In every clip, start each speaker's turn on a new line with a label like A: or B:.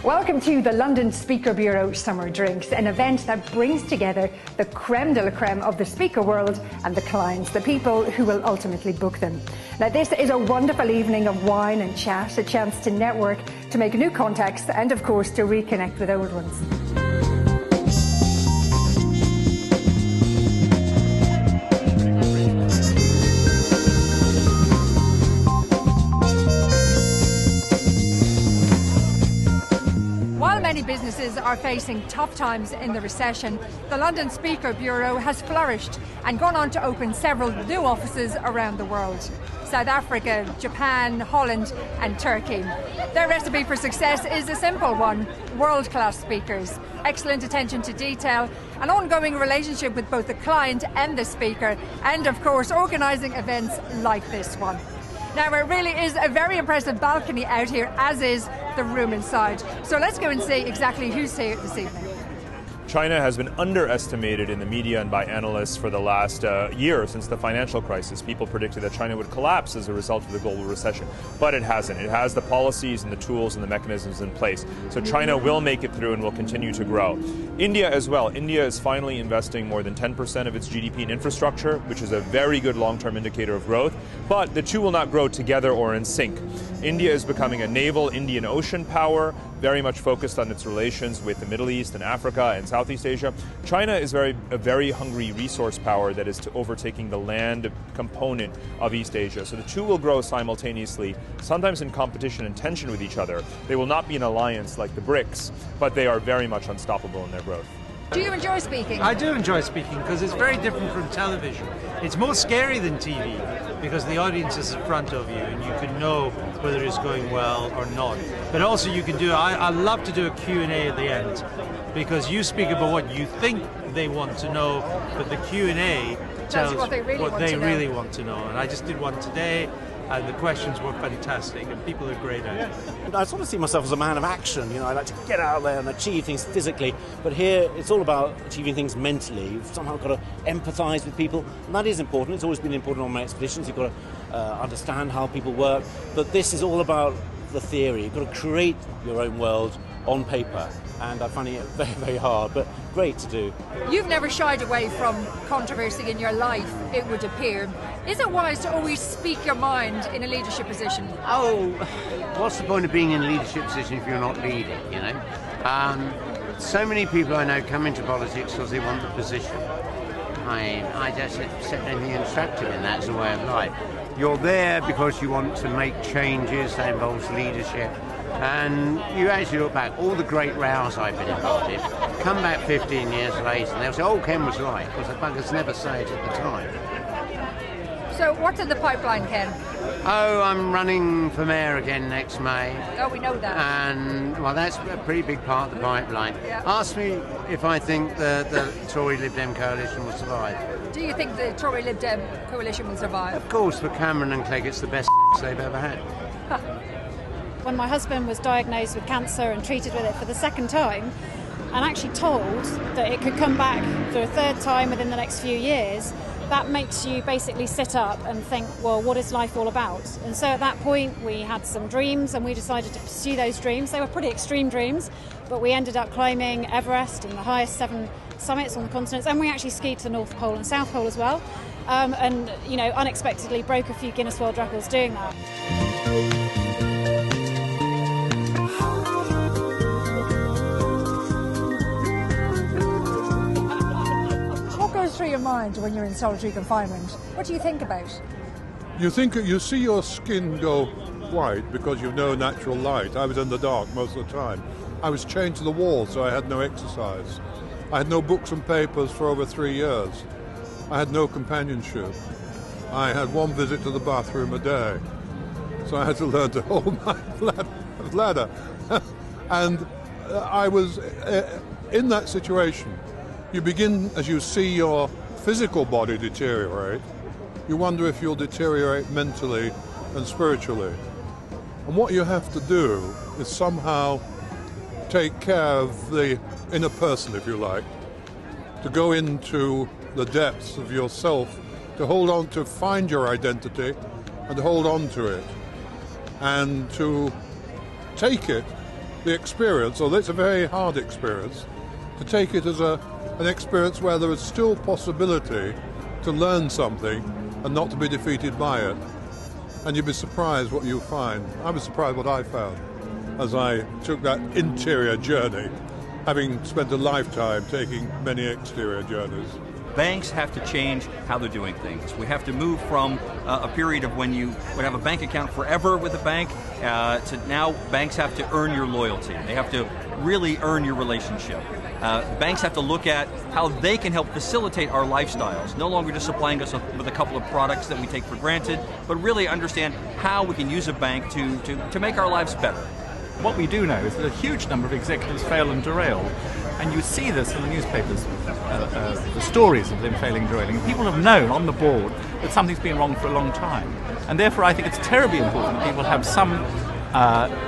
A: Welcome to the London Speaker Bureau Summer Drinks, an event that brings together the creme de la creme of the speaker world and the clients, the people who will ultimately book them. Now, this is a wonderful evening of wine and chat, a chance to network, to make new contacts, and of course to reconnect with old ones. Many businesses are facing tough times in the recession. The London Speaker Bureau has flourished and gone on to open several new offices around the world. South Africa, Japan, Holland and Turkey. Their recipe for success is a simple one: world-class speakers, excellent attention to detail, an ongoing relationship with both the client and the speaker, and of course organising events like this one. Now, it really is a very impressive balcony out here, as is the room inside. So let's go and see exactly who's here this evening.
B: China has been underestimated in the media and by analysts for the last year since the financial crisis. People predicted that China would collapse as a result of the global recession, but it hasn't. It has the policies and the tools and the mechanisms in place. So China will make it through and will continue to grow. India as well. India is finally investing more than 10% of its GDP in infrastructure, which is a very good long-term indicator of growth, but the two will not grow together or in sync. India is becoming a naval Indian Ocean power, very much focused on its relations with the Middle East and Africa and Southeast Asia. China is a very hungry resource power that is overtaking the land component of East Asia. So the two will grow simultaneously, sometimes in competition and tension with each other. They will not be an alliance like the BRICS, but they are very much unstoppable in their growth.
A: Do you enjoy speaking?
C: I do enjoy speaking because it's very different from television. It's more scary than TV because the audience is in front of you and you can know whether it's going well or not. But also you can do, I love to do a Q&A at the end because you speak about what you think they want to know, but the Q&A tells
A: what they really
C: want to know. And I just did one today, and the questions were fantastic, and people are great at it.
D: I sort of see myself as a man of action. You know, I like to get out there and achieve things physically, but here it's all about achieving things mentally. You've somehow got to empathise with people, and that is important. It's always been important on my expeditions. You've got to understand how people work, but this is all about the theory. You've got to create your own world on paper, and I'm finding it very, very hard, but great to do.
A: You've never shied away from controversy in your life, it would appear. Is it wise to always speak your mind in a leadership position?
E: Oh, what's the point of being in a leadership position if you're not leading, you know? So many people I know come into politics because they want the position. I just accept anything instructive in that as a way of life. You're there because you want to make changes that involves leadership. And you actually look back, all the great rows I've been involved in, come back 15 years later and they'll say, oh, Ken was right, because the buggers never say it at the time.
A: So what's in the pipeline, Ken?
E: Oh, I'm running for mayor again next May.
A: Oh, we know that.
E: And, well, that's a pretty big part of the pipeline.
A: Yeah.
E: Ask me if I think the Tory Lib Dem coalition will survive.
A: Do you think the Tory Lib Dem coalition will survive?
E: Of course, for Cameron and Clegg, it's the best they've ever had.
F: When my husband was diagnosed with cancer and treated with it for the second time, and actually told that it could come back for a third time within the next few years, that makes you basically sit up and think, well, what is life all about? And so at that point we had some dreams and we decided to pursue those dreams. They were pretty extreme dreams, but we ended up climbing Everest and the highest 7 summits on the continents, and we actually skied to the North Pole and South Pole as well, and, you know, unexpectedly broke a few Guinness World Records doing that.
A: Through your mind when you're in solitary confinement? What do you think about?
G: You see your skin go white because you've no natural light. I was in the dark most of the time. I was chained to the wall, so I had no exercise. I had no books and papers for over 3 years. I had no companionship. I had one visit to the bathroom a day. So I had to learn to hold my bladder. And I was in that situation. You begin, as you see your physical body deteriorate, you wonder if you'll deteriorate mentally and spiritually. And what you have to do is somehow take care of the inner person, if you like, to go into the depths of yourself, to hold on, to find your identity and to hold on to it, and to take it the experience, although it's a very hard experience, to take it as an experience where there is still possibility to learn something and not to be defeated by it. And you'd be surprised what you find. I was surprised what I found as I took that interior journey, having spent a lifetime taking many exterior journeys.
H: Banks have to change how they're doing things. We have to move from a period of when you would have a bank account forever with a bank to now banks have to earn your loyalty. They have to really earn your relationship. Banks have to look at how they can help facilitate our lifestyles, no longer just supplying us with a couple of products that we take for granted, but really understand how we can use a bank to make our lives better.
I: What we do know is that a huge number of executives fail and derail, and you see this in the newspapers, the stories of them failing and derailing. People have known on the board that something's been wrong for a long time, and therefore I think it's terribly important that people have some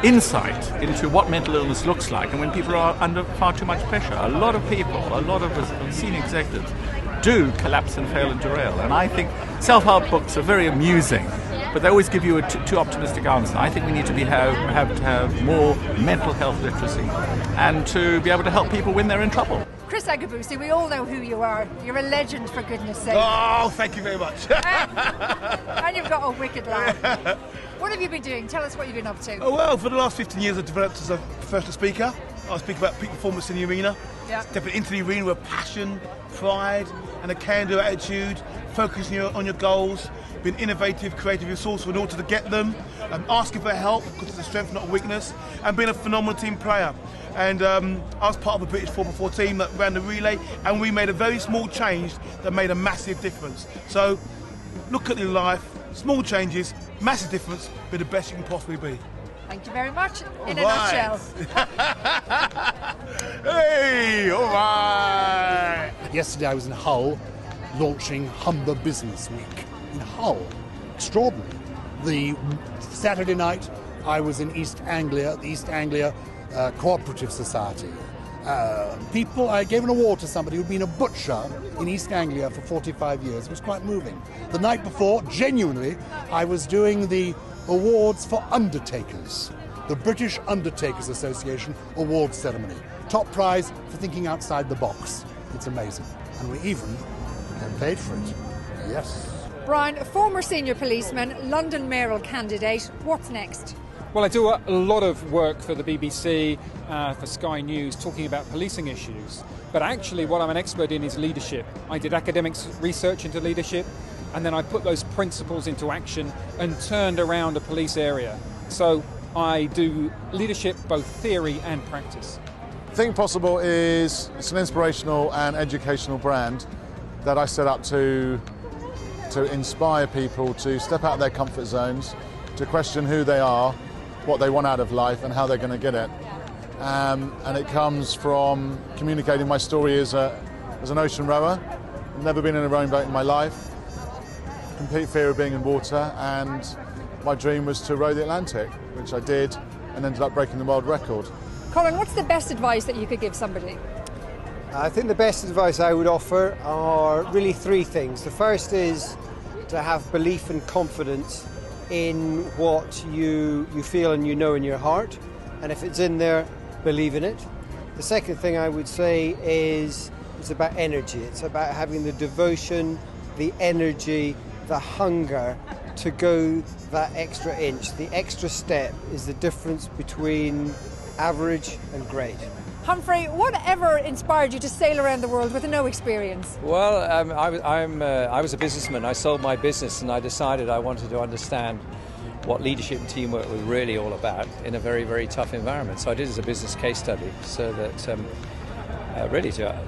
I: insight into what mental illness looks like, and when people are under far too much pressure. A lot of people, a lot of senior executives do collapse and fail and derail, and I think self-help books are very amusing, but they always give you a too optimistic answer. I think we need to have more mental health literacy and to be able to help people when they're in trouble.
A: Chris Agabusi, we all know who you are. You're a legend, for goodness sake.
J: Oh, thank you very much.
A: And you've got a wicked laugh. What have you been doing? Tell us what you've been up to.
J: Oh, well, for the last 15 years I've developed as a professional speaker. I speak about peak performance in the arena.
A: Yeah.
J: Stepping into the arena with passion, pride and a can-do attitude, focusing on your goals, being innovative, creative, resourceful in order to get them, asking for help because it's a strength, not a weakness, and being a phenomenal team player. And I was part of the British 4x4 team that ran the relay, and we made a very small change that made a massive difference. So look at your life, small changes, massive difference, be the best you can possibly be.
A: Thank you very much. In a nutshell.
J: Hey, all right.
K: Yesterday I was in Hull launching Humber Business Week in Hull. Extraordinary. The Saturday night I was in East Anglia, the East Anglia Cooperative Society. I gave an award to somebody who'd been a butcher in East Anglia for 45 years. It was quite moving. The night before, genuinely, I was doing the awards for undertakers. The British Undertakers Association awards ceremony. Top prize for thinking outside the box. It's amazing. And we even get paid for it. Yes.
A: Brian, a former senior policeman, London mayoral candidate. What's next?
L: Well, I do a lot of work for the BBC, for Sky News, talking about policing issues. But actually what I'm an expert in is leadership. I did academics research into leadership, and then I put those principles into action and turned around a police area. So I do leadership, both theory and practice.
M: Think Possible is an inspirational and educational brand that I set up to inspire people to step out of their comfort zones, to question who they are, what they want out of life and how they're going to get it. And it comes from communicating my story as an ocean rower. I've never been in a rowing boat in my life. Complete fear of being in water, and my dream was to row the Atlantic, which I did and ended up breaking the world record.
A: Colin, what's the best advice that you could give somebody?
N: I think the best advice I would offer are really three things. The first is to have belief and confidence in what you feel and you know in your heart, and if it's in there, believe in it. The second thing I would say is it's about energy. It's about having the devotion, the energy, the hunger to go that extra inch. The extra step is the difference between average and great.
A: Humphrey, whatever inspired you to sail around the world with no experience?
O: Well, I was a businessman. I sold my business and I decided I wanted to understand what leadership and teamwork was really all about in a very, very tough environment. So I did it as a business case study so that really to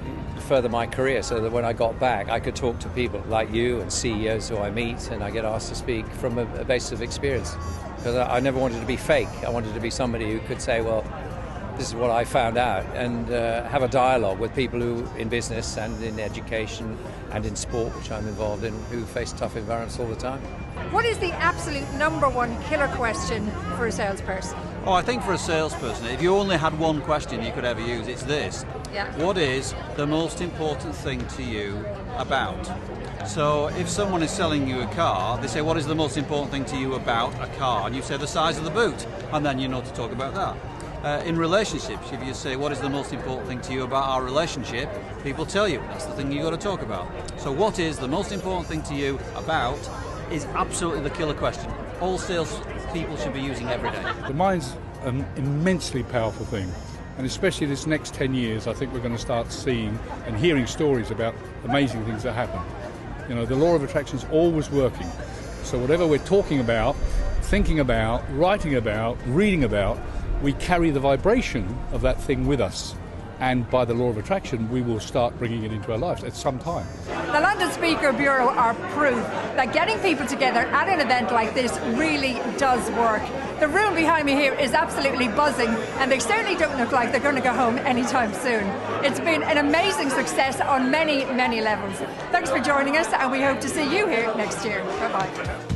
O: further my career, so that when I got back I could talk to people like you and CEOs who I meet, and I get asked to speak from a basis of experience. Because I never wanted to be fake. I wanted to be somebody who could say, well, this is what I found out, and have a dialogue with people who, in business and in education and in sport, which I'm involved in, who face tough environments all the time.
A: What is the absolute number one killer question for a salesperson?
H: Oh, I think for a salesperson, if you only had one question you could ever use, it's this.
A: Yeah.
H: What is the most important thing to you about? So if someone is selling you a car, they say, what is the most important thing to you about a car? And you say the size of the boot, and then you know to talk about that.
P: In relationships, if you say, what is the most important thing to you about our relationship, people tell you that's the thing you've got to talk about. So what is the most important thing to you about is absolutely the killer question. All sales people should be using every day.
Q: The mind's an immensely powerful thing, and especially this next 10 years, I think we're going to start seeing and hearing stories about amazing things that happen. You know, the law of attraction is always working. So whatever we're talking about, thinking about, writing about, reading about, we carry the vibration of that thing with us. And by the law of attraction, we will start bringing it into our lives at some time.
A: The London Speaker Bureau are proof that getting people together at an event like this really does work. The room behind me here is absolutely buzzing, and they certainly don't look like they're going to go home anytime soon. It's been an amazing success on many, many levels. Thanks for joining us, and we hope to see you here next year. Bye-bye.